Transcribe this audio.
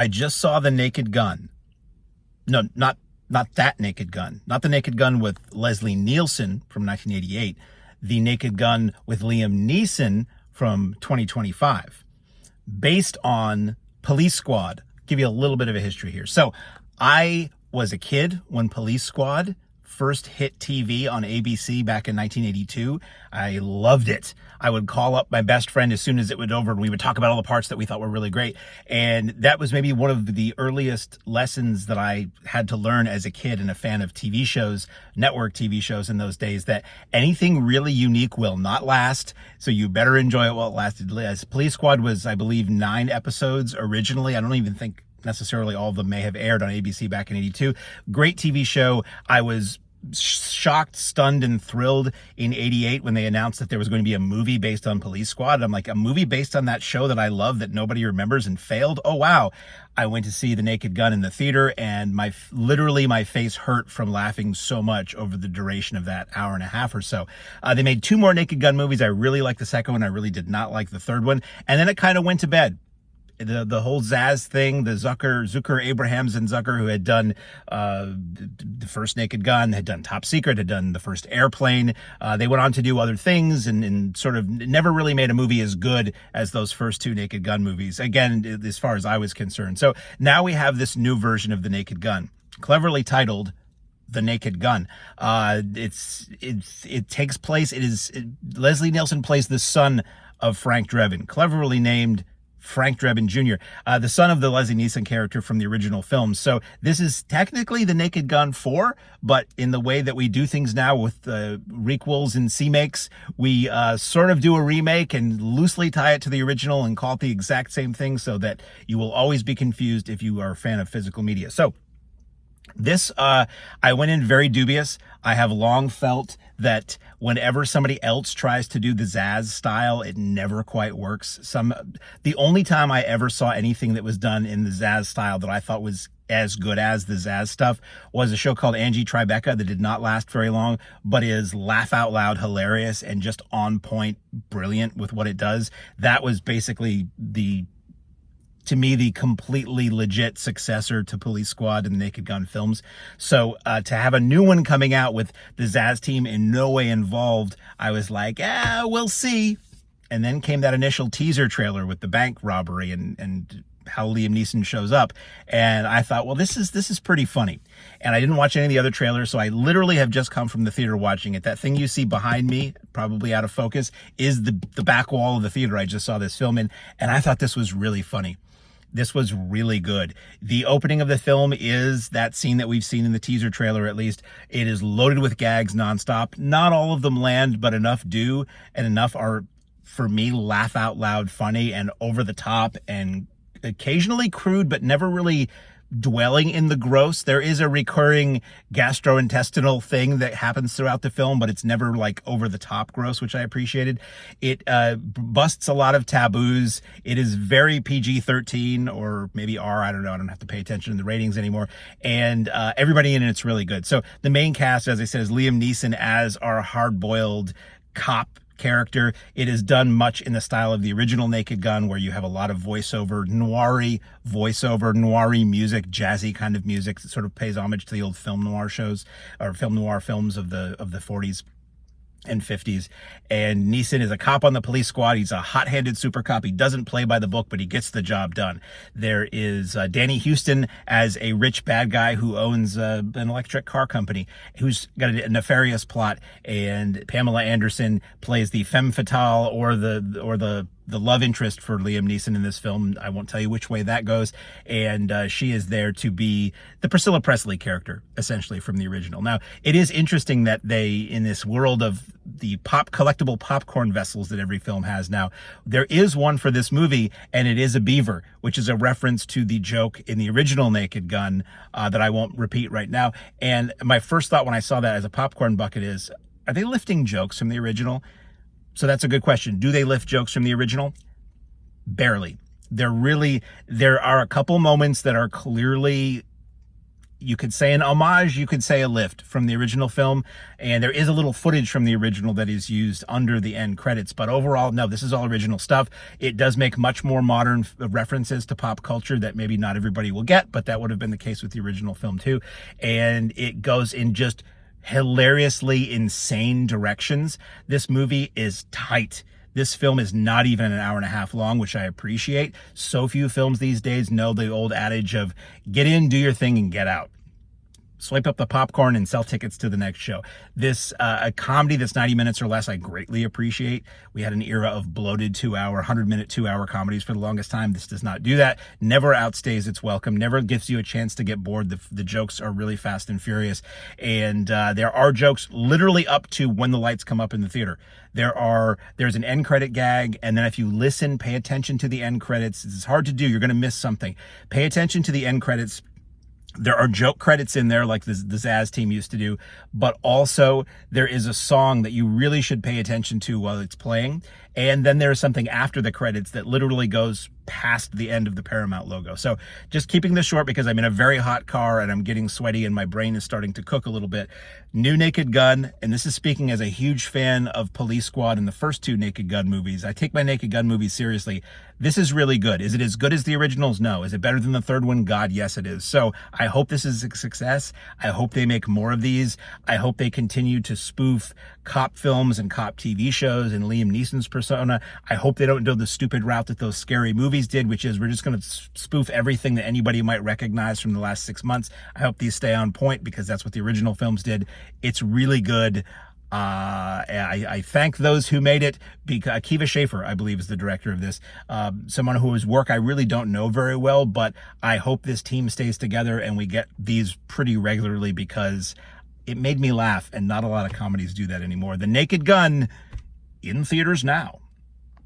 I just saw The Naked Gun. No, not that Naked Gun. Not The Naked Gun with Leslie Nielsen from 1988. The Naked Gun with Liam Neeson from 2025. Based on Police Squad. Give you a little bit of a history here. So I was a kid when Police Squad first hit TV on ABC back in 1982. I loved it. I would call up my best friend as soon as it was over, and we would talk about all the parts that we thought were really great. And that was maybe one of the earliest lessons that I had to learn as a kid and a fan of TV shows, network TV shows in those days, that anything really unique will not last. So you better enjoy it while it lasted. As Police Squad was, I believe, 9 episodes originally. I don't even think necessarily all of them may have aired on ABC back in 82. Great TV show. I was shocked, stunned, and thrilled in 88 when they announced that there was going to be a movie based on Police Squad. I'm like, a movie based on that show that I love that nobody remembers and failed? Oh, wow. I went to see The Naked Gun in the theater, and literally my face hurt from laughing so much over the duration of that hour and a half or so. They made 2 more Naked Gun movies. I really liked the second one. I really did not like the third one. And then it kind of went to bed. The whole Zaz thing, the Zucker, Abrahams and Zucker, who had done the first Naked Gun, had done Top Secret, had done the first Airplane. They went on to do other things and sort of never really made a movie as good as those first 2 Naked Gun movies, again, as far as I was concerned. So now we have this new version of The Naked Gun, cleverly titled The Naked Gun. It takes place, Leslie Nielsen plays the son of Frank Drebin, cleverly named Frank Drebin Jr., the son of the Leslie Nielsen character from the original film. So this is technically The Naked Gun 4, but in the way that we do things now with requels and C-makes, we sort of do a remake and loosely tie it to the original and call it the exact same thing so that you will always be confused if you are a fan of physical media. So this, I went in very dubious. I have long felt that whenever somebody else tries to do the Zaz style, it never quite works. The only time I ever saw anything that was done in the Zaz style that I thought was as good as the Zaz stuff was a show called Angie Tribeca that did not last very long, but is laugh out loud hilarious and just on point, brilliant with what it does. That was basically to me, the completely legit successor to Police Squad and the Naked Gun films. So to have a new one coming out with the Zaz team in no way involved, I was like, we'll see. And then came that initial teaser trailer with the bank robbery and how Liam Neeson shows up. And I thought, well, this is pretty funny. And I didn't watch any of the other trailers, so I literally have just come from the theater watching it. That thing you see behind me, probably out of focus, is the back wall of the theater I just saw this film in. And I thought this was really funny. This was really good. The opening of the film is that scene that we've seen in the teaser trailer, at least. It is loaded with gags nonstop. Not all of them land, but enough do, and enough are, for me, laugh out loud funny and over the top and occasionally crude, but never really dwelling in the gross. There is a recurring gastrointestinal thing that happens throughout the film, but it's never like over the top gross, which I appreciated. It busts a lot of taboos. It is very PG-13 or maybe R. I don't know. I don't have to pay attention to the ratings anymore. And everybody in it's really good. So the main cast, as I said, is Liam Neeson as our hard-boiled cop character. It is done much in the style of the original Naked Gun, where you have a lot of voiceover, noiry music, jazzy kind of music that sort of pays homage to the old film noir shows or film noir films of the 40s and 50s. And Neeson is a cop on the Police Squad. He's a hot-handed super cop. He doesn't play by the book, but he gets the job done. There is Danny Huston as a rich bad guy who owns an electric car company, who's got a nefarious plot. And Pamela Anderson plays the femme fatale or the love interest for Liam Neeson in this film. I won't tell you which way that goes. And she is there to be the Priscilla Presley character, essentially, from the original. Now, it is interesting that they, in this world of the collectible popcorn vessels that every film has now, there is one for this movie, and it is a beaver, which is a reference to the joke in the original Naked Gun that I won't repeat right now. And my first thought when I saw that as a popcorn bucket is, are they lifting jokes from the original? So that's a good question. Do they lift jokes from the original? Barely. There are a couple moments that are clearly you could say an homage, you could say a lift from the original film, and there is a little footage from the original that is used under the end credits, but overall, no, this is all original stuff. It does make much more modern references to pop culture that maybe not everybody will get, but that would have been the case with the original film too, and it goes in just hilariously insane directions. This movie is tight. This film is not even an hour and a half long, which I appreciate. So few films these days know the old adage of get in, do your thing, and get out. Swipe up the popcorn and sell tickets to the next show. This, a comedy that's 90 minutes or less, I greatly appreciate. We had an era of bloated 100-minute, 2-hour comedies for the longest time. This does not do that. Never outstays its welcome. Never gives you a chance to get bored. The jokes are really fast and furious. And there are jokes literally up to when the lights come up in the theater. There's an end credit gag, and then if you listen, pay attention to the end credits. It's hard to do. You're going to miss something. Pay attention to the end credits. There are joke credits in there like the Zaz team used to do, but also there is a song that you really should pay attention to while it's playing. And then there's something after the credits that literally goes past the end of the Paramount logo. So just keeping this short because I'm in a very hot car and I'm getting sweaty and my brain is starting to cook a little bit. New Naked Gun, and this is speaking as a huge fan of Police Squad and the first 2 Naked Gun movies. I take my Naked Gun movies seriously. This is really good. Is it as good as the originals? No. Is it better than the third one? God, yes, it is. So I hope this is a success. I hope they make more of these. I hope they continue to spoof cop films and cop TV shows and Liam Neeson's persona. I hope they don't do the stupid route that those Scary Movies did, which is we're just going to spoof everything that anybody might recognize from the last 6 months. I hope these stay on point because that's what the original films did. It's really good. I thank those who made it. Akiva Schaffer, I believe, is the director of this. Someone whose work I really don't know very well, but I hope this team stays together and we get these pretty regularly because it made me laugh, and not a lot of comedies do that anymore. The Naked Gun in theaters now.